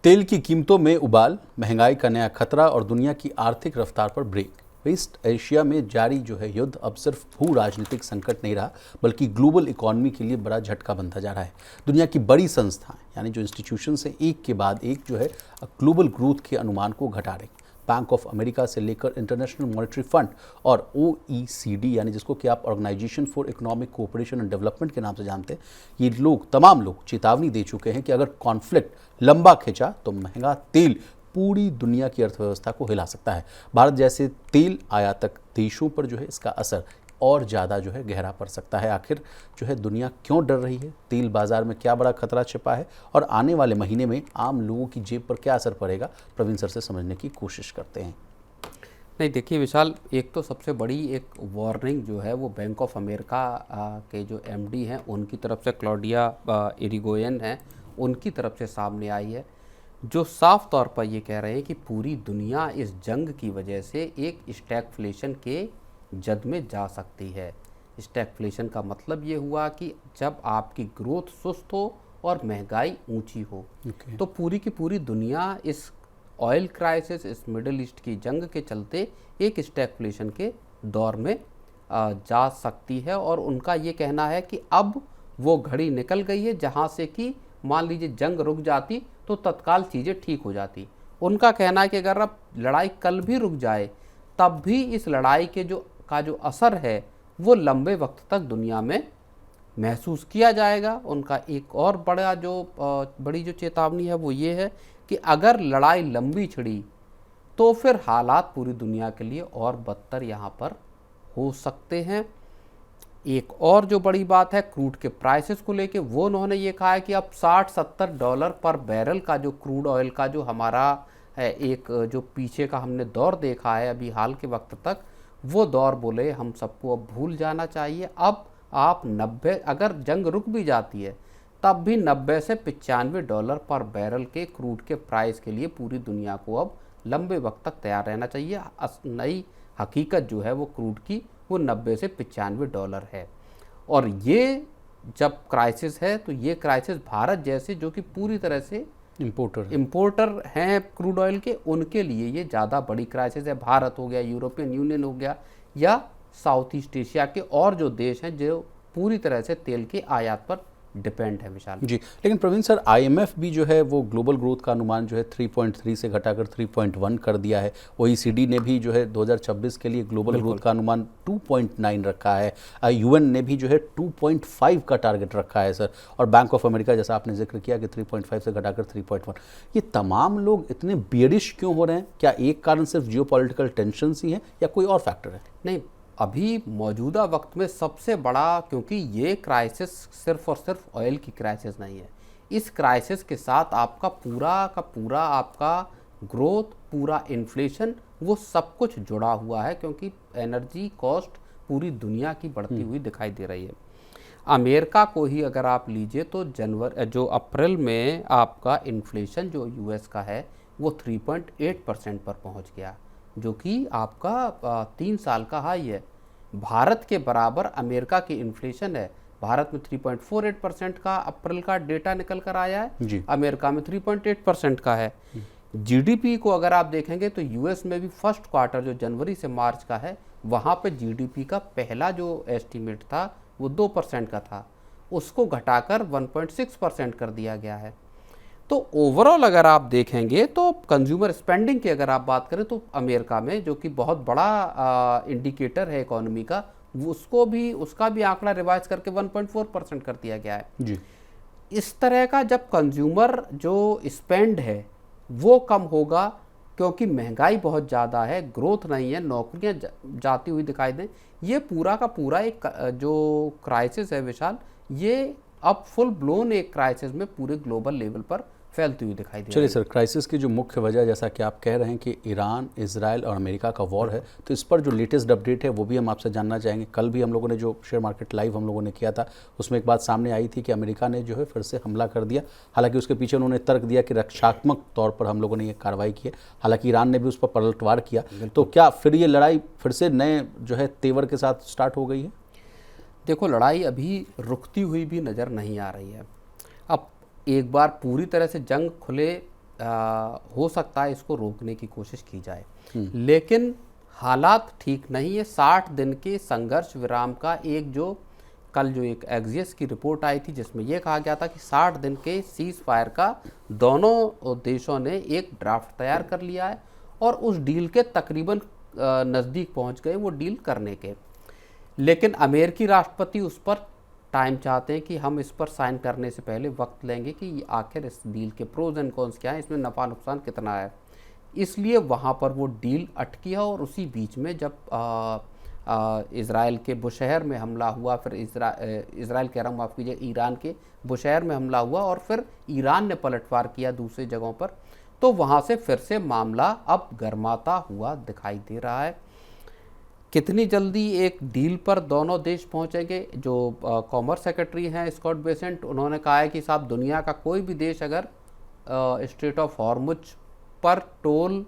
तेल की कीमतों में उबाल, महंगाई का नया खतरा और दुनिया की आर्थिक रफ्तार पर ब्रेक। वेस्ट एशिया में जारी जो है युद्ध अब सिर्फ भू राजनीतिक संकट नहीं रहा, बल्कि ग्लोबल इकोनॉमी के लिए बड़ा झटका बनता जा रहा है। दुनिया की बड़ी संस्थाएं यानी जो इंस्टीट्यूशंस हैं, एक के बाद एक जो है ग्लोबल ग्रोथ के अनुमान को घटा रही। बैंक ऑफ अमेरिका से लेकर इंटरनेशनल मॉनेटरी फंड और OECD यानी जिसको कि आप organisation for economic cooperation and development के नाम से जानते हैं, ये तमाम लोग चेतावनी दे चुके हैं कि अगर कॉन्फ्लिक्ट लंबा खिंचा तो महंगा तेल पूरी दुनिया की अर्थव्यवस्था को हिला सकता है। भारत जैसे तेल आयातक देशों पर जो है इसका असर और ज़्यादा जो है गहरा पड़ सकता है। आखिर जो है दुनिया क्यों डर रही है, तेल बाजार में क्या बड़ा खतरा छिपा है और आने वाले महीने में आम लोगों की जेब पर क्या असर पड़ेगा, प्रवीण सर से समझने की कोशिश करते हैं। नहीं, देखिए विशाल, एक तो सबसे बड़ी एक वार्निंग जो है वो बैंक ऑफ अमेरिका के जो MD हैं उनकी तरफ से, क्लॉडिया इरिगोयन हैं, उनकी तरफ से सामने आई है, जो साफ तौर पर ये कह रहे हैं कि पूरी दुनिया इस जंग की वजह से एक स्टैगफ्लेशन के जद में जा सकती है। स्टैगफ्लेशन का मतलब ये हुआ कि जब आपकी ग्रोथ सुस्त हो और महंगाई ऊंची हो, तो पूरी की पूरी दुनिया इस ऑयल क्राइसिस, इस मिडिल ईस्ट की जंग के चलते एक स्टैगफ्लेशन के दौर में जा सकती है। और उनका ये कहना है कि अब वो घड़ी निकल गई है जहाँ से कि मान लीजिए जंग रुक जाती तो तत्काल चीज़ें ठीक हो जाती। उनका कहना है कि अगर अब लड़ाई कल भी रुक जाए तब भी इस लड़ाई के जो असर है वो लंबे वक्त तक दुनिया में महसूस किया जाएगा। उनका एक और बड़ी जो चेतावनी है वो ये है कि अगर लड़ाई लंबी छिड़ी तो फिर हालात पूरी दुनिया के लिए और बदतर यहाँ पर हो सकते हैं। एक और जो बड़ी बात है क्रूड के प्राइसेस को लेके, वो उन्होंने ये कहा है कि अब $60-70 पर बैरल का जो क्रूड ऑयल का जो हमारा है, एक जो पीछे का हमने दौर देखा है अभी हाल के वक्त तक, वो दौर बोले हम सबको अब भूल जाना चाहिए। अब आप 90, अगर जंग रुक भी जाती है तब भी $90 से $95 पर बैरल के क्रूड के प्राइस के लिए पूरी दुनिया को अब लंबे वक्त तक तैयार रहना चाहिए। नई हकीकत जो है वो क्रूड की वो $90 से $95 है। और ये जब क्राइसिस है तो ये क्राइसिस भारत जैसे जो कि पूरी तरह से इंपोर्टर हैं क्रूड ऑयल के, उनके लिए ये ज़्यादा बड़ी क्राइसिस है। भारत हो गया, यूरोपियन यूनियन हो गया, या साउथ ईस्ट एशिया के और जो देश हैं जो पूरी तरह से तेल के आयात पर डिपेंड है विशाल जी। लेकिन प्रवीण सर, IMF भी जो है वो ग्लोबल ग्रोथ का अनुमान जो है 3.3 से घटाकर 3.1 कर दिया है। OECD ने भी जो है 2026 के लिए ग्लोबल ग्रोथ का अनुमान 2.9 रखा है। UN ने भी जो है 2.5 का टारगेट रखा है सर। और बैंक ऑफ अमेरिका, जैसा आपने जिक्र किया कि 3.5 से घटाकर 3.1। ये तमाम लोग इतने बियरिश क्यों हो रहे हैं? क्या एक कारण सिर्फ जियोपॉलिटिकल टेंशन ही है या कोई और फैक्टर है? नहीं, अभी मौजूदा वक्त में सबसे बड़ा, क्योंकि ये क्राइसिस सिर्फ और सिर्फ ऑयल की क्राइसिस नहीं है, इस क्राइसिस के साथ आपका पूरा का पूरा आपका ग्रोथ, पूरा इन्फ्लेशन, वो सब कुछ जुड़ा हुआ है, क्योंकि एनर्जी कॉस्ट पूरी दुनिया की बढ़ती हुई दिखाई दे रही है। अमेरिका को ही अगर आप लीजिए तो अप्रैल में आपका इन्फ्लेशन जो US का है वो 3.8% पर पहुंच गया, जो कि आपका 3 साल का हाई है। भारत के बराबर अमेरिका की इन्फ्लेशन है। भारत में 3.48% का अप्रैल का डेटा निकल कर आया है, अमेरिका में 3.8% का है। GDP को अगर आप देखेंगे तो US में भी फर्स्ट क्वार्टर जो जनवरी से मार्च का है, वहाँ पे GDP का पहला जो एस्टीमेट था वो 2% का था, उसको घटाकर 1.6% कर दिया गया है। तो ओवरऑल अगर आप देखेंगे तो कंज्यूमर स्पेंडिंग की अगर आप बात करें तो अमेरिका में, जो कि बहुत बड़ा इंडिकेटर है इकोनॉमी का, उसका भी आंकड़ा रिवाइज करके 1.4% कर दिया गया है जी। इस तरह का जब कंज्यूमर जो स्पेंड है वो कम होगा, क्योंकि महंगाई बहुत ज़्यादा है, ग्रोथ नहीं है, नौकरियां जाती हुई दिखाई दें, ये पूरा का पूरा एक जो क्राइसिस है विशाल, ये अब फुल ब्लोन एक क्राइसिस में पूरे ग्लोबल लेवल पर फैलती हुई दिखाई दे रही है। चलिए सर, क्राइसिस की जो मुख्य वजह, जैसा कि आप कह रहे हैं कि ईरान, इजराइल और अमेरिका का वॉर है, तो इस पर जो लेटेस्ट अपडेट है वो भी हम आपसे जानना चाहेंगे। कल भी हम लोगों ने जो शेयर मार्केट लाइव हम लोगों ने किया था, उसमें एक बात सामने आई थी कि अमेरिका ने जो है फिर से हमला कर दिया। हालांकि उसके पीछे उन्होंने तर्क दिया कि रक्षात्मक तौर पर हम लोगों ने ये कार्रवाई की है। हालांकि ईरान ने भी उस पर पलटवार किया। तो क्या फिर ये लड़ाई फिर से नए जो है तेवर के साथ स्टार्ट हो गई है? देखो, लड़ाई अभी रुकती हुई भी नज़र नहीं आ रही है। अब एक बार पूरी तरह से जंग खुले हो सकता है इसको रोकने की कोशिश की जाए, लेकिन हालात ठीक नहीं है। 60 दिन के संघर्ष विराम का कल जो एक एक्सियस की रिपोर्ट आई थी जिसमें यह कहा गया था कि 60 दिन के सीज फायर का दोनों देशों ने एक ड्राफ्ट तैयार कर लिया है और उस डील के तकरीबन नज़दीक पहुंच गए वो डील करने के। लेकिन अमेरिकी राष्ट्रपति उस पर टाइम चाहते हैं कि हम इस पर साइन करने से पहले वक्त लेंगे कि आखिर इस डील के प्रोज एंड कॉन्स क्या हैं, इसमें नफ़ा नुकसान कितना है। इसलिए वहाँ पर वो डील अटकी है और उसी बीच में जब इज़राइल के बुशहर में हमला हुआ, फिर इज़राइल कह रहा हूँ, माफ़ कीजिए, ईरान के बुशहर में हमला हुआ और फिर ईरान ने पलटवार किया दूसरी जगहों पर, तो वहाँ से फिर से मामला अब गर्माता हुआ दिखाई दे रहा है। कितनी जल्दी एक डील पर दोनों देश पहुंचेंगे? जो कॉमर्स सेक्रेटरी हैं स्कॉट बेसेंट, उन्होंने कहा है कि साहब दुनिया का कोई भी देश अगर स्ट्रेट ऑफ हॉर्मुज पर टोल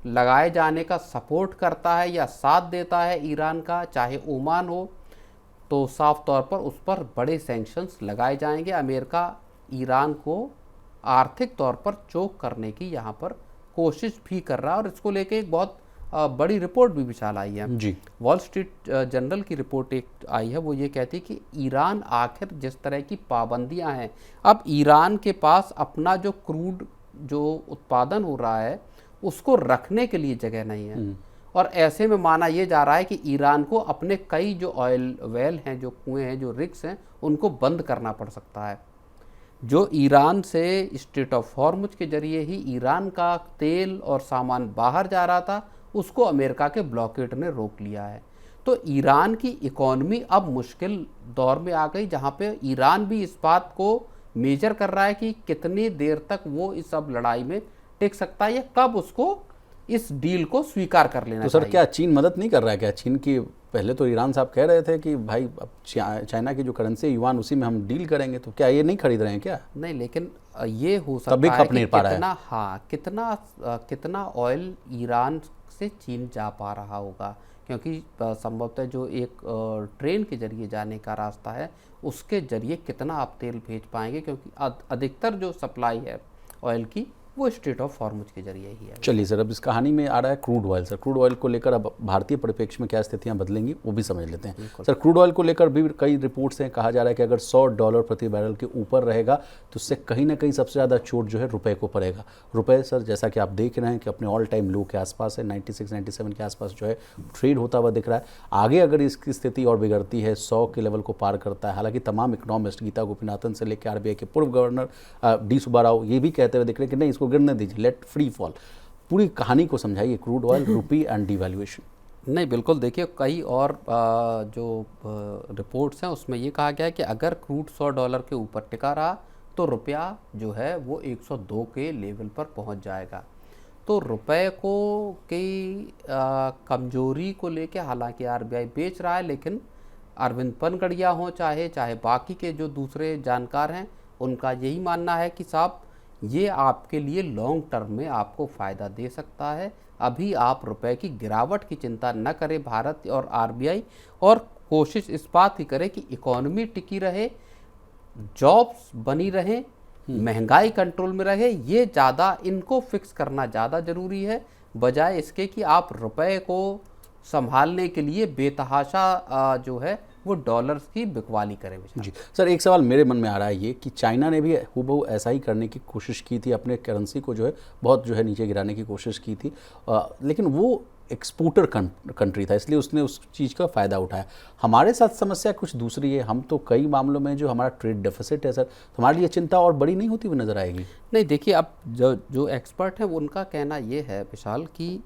लगाए जाने का सपोर्ट करता है या साथ देता है ईरान का, चाहे ओमान हो, तो साफ तौर पर उस पर बड़े सैंक्शंस लगाए जाएंगे। अमेरिका ईरान को आर्थिक तौर पर चोक करने की यहाँ पर कोशिश भी कर रहा है और इसको लेके एक बहुत बड़ी रिपोर्ट भी विशाल आई है जी। वॉल स्ट्रीट जर्नल की रिपोर्ट एक आई है, वो ये कहती है कि ईरान आखिर जिस तरह की पाबंदियां हैं, अब ईरान के पास अपना जो क्रूड जो उत्पादन हो रहा है उसको रखने के लिए जगह नहीं है और ऐसे में माना यह जा रहा है कि ईरान को अपने कई जो ऑयल वेल हैं, जो कुएं हैं, जो रिग्स हैं, उनको बंद करना पड़ सकता है। जो ईरान से स्ट्रेट ऑफ हॉर्मुज के जरिए ही ईरान का तेल और सामान बाहर जा रहा था, उसको अमेरिका के ब्लॉकेड ने रोक लिया है। तो ईरान की इकॉनमी अब मुश्किल दौर में आ गई, जहां पे ईरान भी इस बात को मेजर कर रहा है कि कितनी देर तक वो इस सब लड़ाई में टिक सकता है या कब उसको इस डील को स्वीकार कर लेना तो सर चाहिए। क्या चीन मदद नहीं कर रहा है? क्या चीन की, पहले तो ईरान साहब कह रहे थे कि भाई अब चाइना की जो करेंसी युआन उसी में हम डील करेंगे, तो क्या ये नहीं खरीद रहे हैं क्या? नहीं, लेकिन ये हो सकता तब भी है खप कि नहीं पा रहा है। कितना, हाँ, कितना ऑयल ईरान से चीन जा पा रहा होगा, क्योंकि संभवतः जो एक ट्रेन के जरिए जाने का रास्ता है उसके जरिए कितना आप तेल भेज पाएंगे, क्योंकि अधिकतर जो सप्लाई है ऑयल की वो स्ट्रेट ऑफ हॉर्मुज के जरिए ही है। चलिए सर, अब इस कहानी में आ रहा है crude oil. Sir crude oil को लेकर अब भारतीय परिप्रेक्ष्य में क्या स्थितियां बदलेंगी वो भी समझ लेते हैं। सर क्रूड ऑयल को लेकर भी कई रिपोर्ट्स हैं, कहा जा रहा है कि अगर $100 प्रति बैरल के ऊपर रहेगा तो उससे कहीं ना कहीं सबसे ज़्यादा चोट जो है रुपए को पड़ेगा। रुपए सर जैसा कि आप देख रहे हैं कि अपने ऑल टाइम लो के आसपास है, 96-97 के आसपास जो है ट्रेड होता हुआ दिख रहा है। आगे अगर इसकी स्थिति और बिगड़ती है, 100 के लेवल को पार करता है, हालांकि तमाम इकोनॉमिस्ट गीता गोपीनाथन से लेकर RBI के पूर्व गवर्नर डी सुब्बाराव ये भी कहते हुए दिख रहे हैं कि नहीं, इसको गिरने दीजिए, लेट फ्री फॉल। पूरी कहानी को समझाइए, crude oil, rupee and devaluation. नहीं, बिल्कुल, देखिए कई और जो रिपोर्ट्स हैं उसमें ये कहा गया है कि अगर क्रूड $100 के ऊपर टिका रहा तो रुपया जो है वो 102 के लेवल पर पहुंच जाएगा। तो रुपए को की कमजोरी को लेके हालांकि RBI बेच रहा है, लेकिन अरविंद पनगड़िया हो चाहे बाकी के जो दूसरे जानकार हैं, उनका यही मानना है कि साहब ये आपके लिए लॉन्ग टर्म में आपको फ़ायदा दे सकता है। अभी आप रुपए की गिरावट की चिंता न करें भारत और RBI, और कोशिश इस बात की करें कि इकोनॉमी टिकी रहे, जॉब्स बनी रहें, महंगाई कंट्रोल में रहे। ये ज़्यादा, इनको फिक्स करना ज़्यादा ज़रूरी है, बजाय इसके कि आप रुपए को संभालने के लिए बेतहाशा जो है वो डॉलर्स की बिकवाली करें। जी सर, एक सवाल मेरे मन में आ रहा है ये कि चाइना ने भी हूबहू ऐसा ही करने की कोशिश की थी, अपने करेंसी को जो है बहुत जो है नीचे गिराने की कोशिश की थी, लेकिन वो एक्सपोर्टर कंट्री था, इसलिए उसने उस चीज़ का फ़ायदा उठाया। हमारे साथ समस्या कुछ दूसरी है, हम तो कई मामलों में जो हमारा ट्रेड डेफिसिट है सर, हमारे लिए चिंता और बड़ी नहीं होती हुई नज़र आएगी। नहीं, देखिए अब जो एक्सपर्ट हैं उनका कहना ये है विशाल कि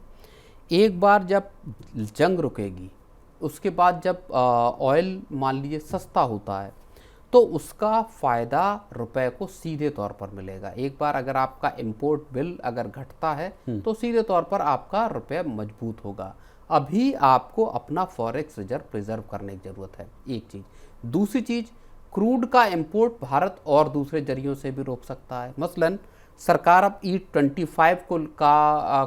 एक बार जब जंग रुकेगी, उसके बाद जब ऑयल मान लीजिए सस्ता होता है, तो उसका फ़ायदा रुपए को सीधे तौर पर मिलेगा। एक बार अगर आपका इंपोर्ट बिल अगर घटता है तो सीधे तौर पर आपका रुपया मजबूत होगा। अभी आपको अपना फॉरेक्स रिजर्व प्रिजर्व करने की ज़रूरत है, एक चीज़। दूसरी चीज़, क्रूड का इंपोर्ट भारत और दूसरे जरियों से भी रोक सकता है। मसलन सरकार अब E25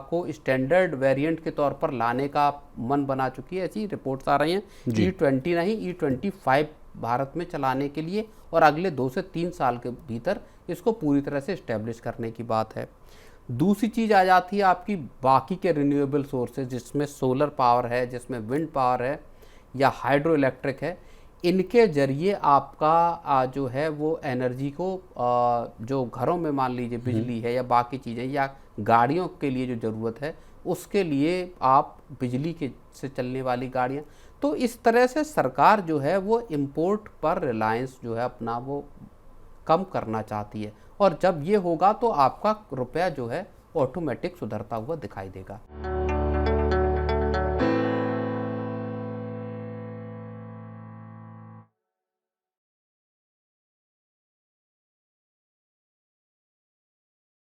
को स्टैंडर्ड वेरिएंट के तौर पर लाने का मन बना चुकी है, ऐसी रिपोर्ट्स आ रही हैं। E20 नहीं, E25 भारत में चलाने के लिए, और अगले 2 से 3 साल के भीतर इसको पूरी तरह से इस्टेब्लिश करने की बात है। दूसरी चीज़ आ जाती है आपकी बाकी के रिन्यूएबल सोर्सेज, जिसमें सोलर पावर है, जिसमें विंड पावर है या हाइड्रो इलेक्ट्रिक है। इनके ज़रिए आपका जो है वो एनर्जी को जो घरों में मान लीजिए बिजली है या बाकी चीज़ें या गाड़ियों के लिए जो ज़रूरत है उसके लिए आप बिजली के से चलने वाली गाड़ियाँ, तो इस तरह से सरकार जो है वो इंपोर्ट पर रिलायंस जो है अपना वो कम करना चाहती है। और जब ये होगा तो आपका रुपया जो है ऑटोमेटिक सुधरता हुआ दिखाई देगा।